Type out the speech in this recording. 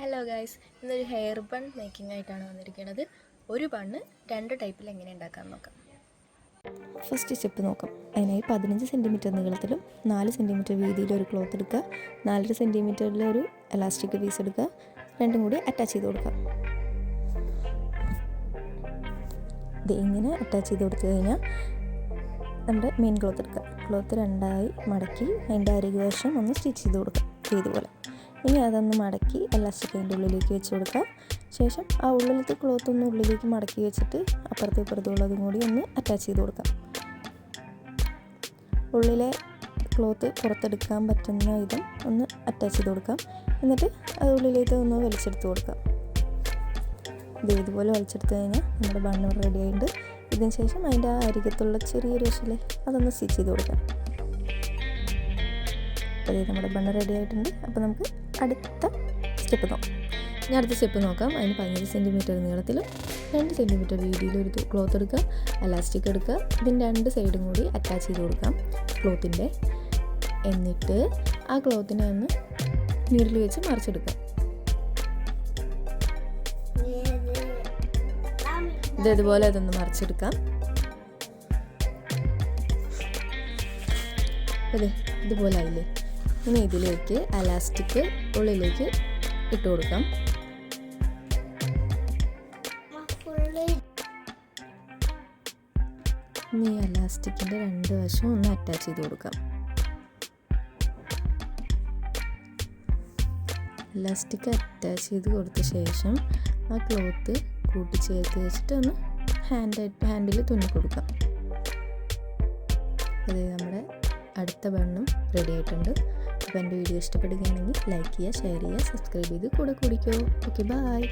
Hello guys, ഇന്നൊരു hair bun making ആയിട്ടാണ് വന്നിരിക്കുന്നത്. ഒരു ബണ്ണ് 2 ടൈപ്പിൽ എങ്ങനെ ഉണ്ടാക്കാമെന്ന് നോക്കാം. ഫസ്റ്റ് സ്റ്റെപ്പ് നോക്കാം. അതിനായി 15 സെൻറ്റിമീറ്റർ നീളത്തിലും 4 സെൻറ്റിമീറ്റർ വീതിയിലും ഒരു ക്ലോത്ത് എടുക്കുക. 4 സെൻറ്റിമീറ്ററിൽ ഒരു എലാസ്റ്റിക് പീസ് എടുക്കുക. രണ്ടും കൂടി അറ്റാച്ച് ചെയ്ത് കൊടുക്കുക. ഇത് ഇങ്ങനെ അറ്റാച്ച് ചെയ്ത് കൊടുത്തു കഴിഞ്ഞാൽ നമ്മുടെ മെയിൻ ക്ലോത്ത് എടുക്കുക. ക്ലോത്ത് രണ്ടായി മടക്കി അതിൻ്റെ അരികുവശം ഒന്ന് സ്റ്റിച്ച് ചെയ്ത് കൊടുക്കുക ഇതുപോലെ. ഇനി അതൊന്ന് മടക്കി എലാസ്റ്റിക് അതിൻ്റെ ഉള്ളിലേക്ക് വെച്ച് കൊടുക്കുക. ശേഷം ആ ഉള്ളിലത്തെ ക്ലോത്ത് ഒന്ന് ഉള്ളിലേക്ക് മടക്കി വെച്ചിട്ട് അപ്പുറത്തും ഇപ്പുറത്തുള്ളതും കൂടി ഒന്ന് അറ്റാച്ച് ചെയ്ത് കൊടുക്കാം. ഉള്ളിലെ ക്ലോത്ത് പുറത്തെടുക്കാൻ പറ്റുന്ന വിധം ഒന്ന് അറ്റാച്ച് ചെയ്ത് കൊടുക്കാം. എന്നിട്ട് അത് ഉള്ളിലേക്ക് ഒന്ന് വലിച്ചെടുത്ത് കൊടുക്കാം. ഇതുപോലെ വലിച്ചെടുത്ത് കഴിഞ്ഞാൽ നമ്മുടെ ബണ്ണ് റെഡി ആയിട്ടുണ്ട്. ഇതിന് ശേഷം അതിൻ്റെ ആ അരികത്തുള്ള ചെറിയൊരു വശമില്ലേ അതൊന്ന് സ്റ്റിച്ച് ചെയ്ത് കൊടുക്കാം. അപ്പോൾ നമ്മുടെ ബണ്ണ് റെഡി ആയിട്ടുണ്ട്. അപ്പോൾ നമുക്ക് അടുത്ത സ്റ്റെപ്പ് നോക്കാം. ഇനി അടുത്ത സ്റ്റെപ്പ് നോക്കാം. അതിന് 15 സെൻറ്റിമീറ്റർ നീളത്തിലും 2 സെൻറ്റിമീറ്റർ വീതിയിലും ഒരു ക്ലോത്ത് എടുക്കുക. എലാസ്റ്റിക് എടുക്കുക. ഇതിൻ്റെ 2 സൈഡും കൂടി അറ്റാച്ച് ചെയ്ത് കൊടുക്കാം ക്ലോത്തിൻ്റെ. എന്നിട്ട് ആ ക്ലോത്തിനെ ഒന്ന് നീഡിൽ വെച്ച് മറിച്ചെടുക്കാം. ഇതുപോലെ അതൊന്ന് മറിച്ചെടുക്കാം. അതെ, ഇതുപോലെ ആയില്ലേ. ഇനി ഇതിലേക്ക് എലാസ്റ്റിക് ഉള്ളിലേക്ക് ഇട്ട് കൊടുക്കാം. ഇനി എലാസ്റ്റിക്കിൻ്റെ 2 വശം ഒന്ന് അറ്റാച്ച് ചെയ്ത് കൊടുക്കാം. എലാസ്റ്റിക് അറ്റാച്ച് ചെയ്ത് കൊടുത്ത ശേഷം ആ ക്ലോത്ത് കൂട്ടിച്ചേർത്ത് വെച്ചിട്ട് ഒന്ന് ഹാൻഡിൽ തുന്നി കൊടുക്കാം. അത് നമ്മുടെ അടുത്ത ബണ്ണും റെഡി ആയിട്ടുണ്ട്. അപ്പോൾ എൻ്റെ വീഡിയോ ഇഷ്ടപ്പെടുകയാണെങ്കിൽ ലൈക്ക് ചെയ്യുക, ഷെയർ ചെയ്യുക, സബ്സ്ക്രൈബ് ചെയ്ത് കൂടെ കൂടിക്കോ. Okay, by.